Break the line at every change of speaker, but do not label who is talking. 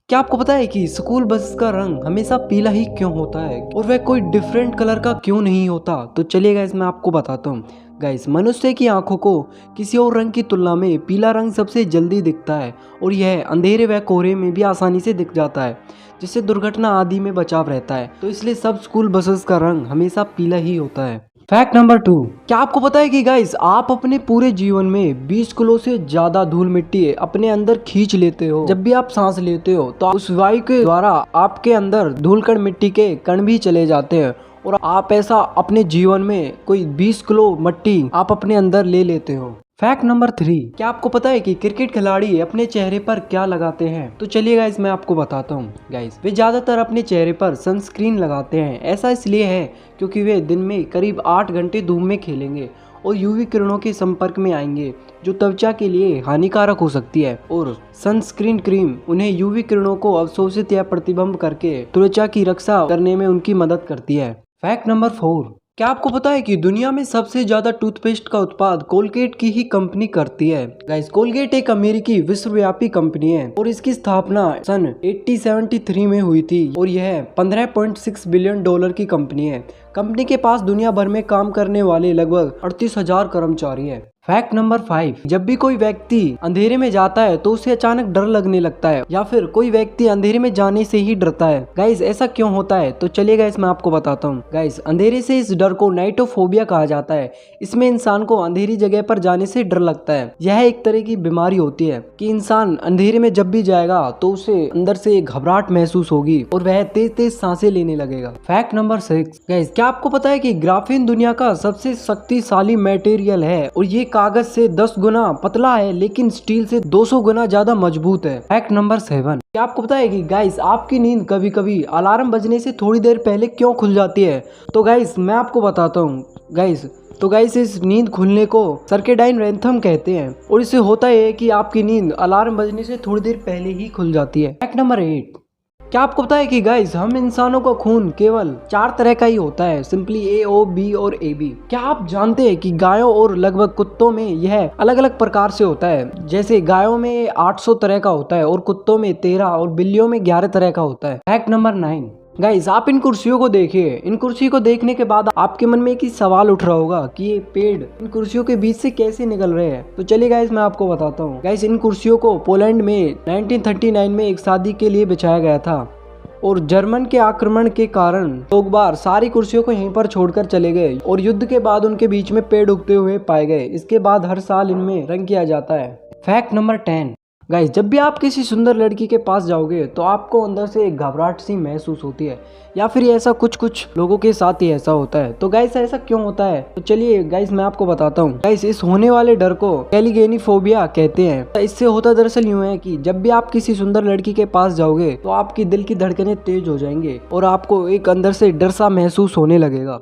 क्या आपको पता है कि स्कूल बस का रंग हमेशा पीला ही क्यों होता है और वह कोई डिफरेंट कलर का क्यों नहीं होता? तो चलिए गाइस मैं आपको बताता हूँ। गाइस, मनुष्य की आंखों को किसी और रंग की तुलना में पीला रंग सबसे जल्दी दिखता है और यह अंधेरे व कोहरे में भी आसानी से दिख जाता है, जिससे दुर्घटना आदि में बचाव रहता है। तो इसलिए सब स्कूल बसेस का रंग हमेशा पीला ही होता है। फैक्ट नंबर 2, क्या आपको पता है कि गाइस आप अपने पूरे जीवन में 20 किलो से ज्यादा धूल मिट्टी अपने अंदर खींच लेते हो। जब भी आप सांस लेते हो तो उस वायु के द्वारा आपके अंदर धूल कण मिट्टी के कण भी चले जाते हैं और आप ऐसा अपने जीवन में कोई 20 किलो मिट्टी आप अपने अंदर ले लेते हो। फैक्ट नंबर 3, क्या आपको पता है कि क्रिकेट खिलाड़ी अपने चेहरे पर क्या लगाते हैं? तो चलिए गाइस मैं आपको बताता हूँ। गाइस, वे ज्यादातर अपने चेहरे पर सनस्क्रीन लगाते हैं। ऐसा इसलिए है क्योंकि वे दिन में करीब 8 घंटे धूप में खेलेंगे और यूवी किरणों के संपर्क में आएंगे, जो त्वचा के लिए हानिकारक हो सकती है। और सनस्क्रीन क्रीम उन्हें यूवी किरणों को अवशोषित या प्रतिबंध करके त्वचा की रक्षा करने में उनकी मदद करती है। फैक्ट नंबर 4, क्या आपको पता है कि दुनिया में सबसे ज्यादा टूथपेस्ट का उत्पाद कोलगेट की ही कंपनी करती है? गाइस, कोलगेट एक अमेरिकी विश्वव्यापी कंपनी है और इसकी स्थापना सन 1873 में हुई थी और यह 15.6 बिलियन डॉलर की कंपनी है। कंपनी के पास दुनिया भर में काम करने वाले लगभग 38,000 कर्मचारी हैं। फैक्ट नंबर 5, जब भी कोई व्यक्ति अंधेरे में जाता है तो उसे अचानक डर लगने लगता है या फिर कोई व्यक्ति अंधेरे में जाने से ही डरता है। गाइस, ऐसा क्यों होता है? तो चलिए गाइस मैं आपको बताता हूँ। गाइस, अंधेरे से इस डर को नाइटोफोबिया कहा जाता है। इसमें इंसान को अंधेरी जगह पर जाने से डर लगता है। यह एक तरह की बीमारी होती है कि इंसान अंधेरे में जब भी जाएगा तो उसे अंदर से घबराहट महसूस होगी और वह तेज तेज सांसें लेने लगेगा। फैक्ट नंबर 6, गाइस, क्या आपको पता है कि ग्राफीन दुनिया का सबसे शक्तिशाली मटेरियल है और ये कागज से 10 गुना पतला है लेकिन स्टील से 200 गुना ज्यादा मजबूत है। फैक्ट नंबर 7, क्या आपको पता है कि गाइस आपकी नींद कभी कभी अलार्म बजने से थोड़ी देर पहले क्यों खुल जाती है? तो गाइस मैं आपको बताता हूँ। गाइस इस नींद खुलने को सर्केडाइन रिथम कहते हैं और इससे होता है कि आपकी नींद अलार्म बजने से थोड़ी देर पहले ही खुल जाती है। फैक्ट नंबर 8, क्या आपको पता है कि गाइस हम इंसानों का खून केवल 4 तरह का ही होता है, सिंपली ए, ओ, बी और ए बी। क्या आप जानते हैं कि गायों और लगभग कुत्तों में यह अलग अलग प्रकार से होता है? जैसे गायों में 800 तरह का होता है और कुत्तों में 13 और बिल्लियों में 11 तरह का होता है। फैक्ट नंबर 9, गाइस आप इन कुर्सियों को देखिए। इन कुर्सी को देखने के बाद आपके मन में एक ही सवाल उठ रहा होगा कि ये पेड़ इन कुर्सियों के बीच से कैसे निकल रहे हैं? तो चलिए गाइस मैं आपको बताता हूँ। गाइस, इन कुर्सियों को पोलैंड में 1939 में एक शादी के लिए बिछाया गया था और जर्मन के आक्रमण के कारण लोग बार सारी कुर्सियों को यहीं पर छोड़कर चले गए और युद्ध के बाद उनके बीच में पेड़ उगते हुए पाए गए। इसके बाद हर साल इनमें रंग किया जाता है। फैक्ट नंबर 10, गाइस जब भी आप किसी सुंदर लड़की के पास जाओगे तो आपको अंदर से एक घबराहट सी महसूस होती है या फिर ऐसा कुछ लोगों के साथ ही ऐसा होता है। तो गाइस ऐसा क्यों होता है? तो चलिए गाइस मैं आपको बताता हूँ। गाइस, इस होने वाले डर को कैलिगेनिफोबिया कहते हैं। इससे होता दरअसल यूं है कि जब भी आप किसी सुंदर लड़की के पास जाओगे तो आपकी दिल की धड़कनें तेज हो जाएंगे और आपको एक अंदर से डर सा महसूस होने लगेगा।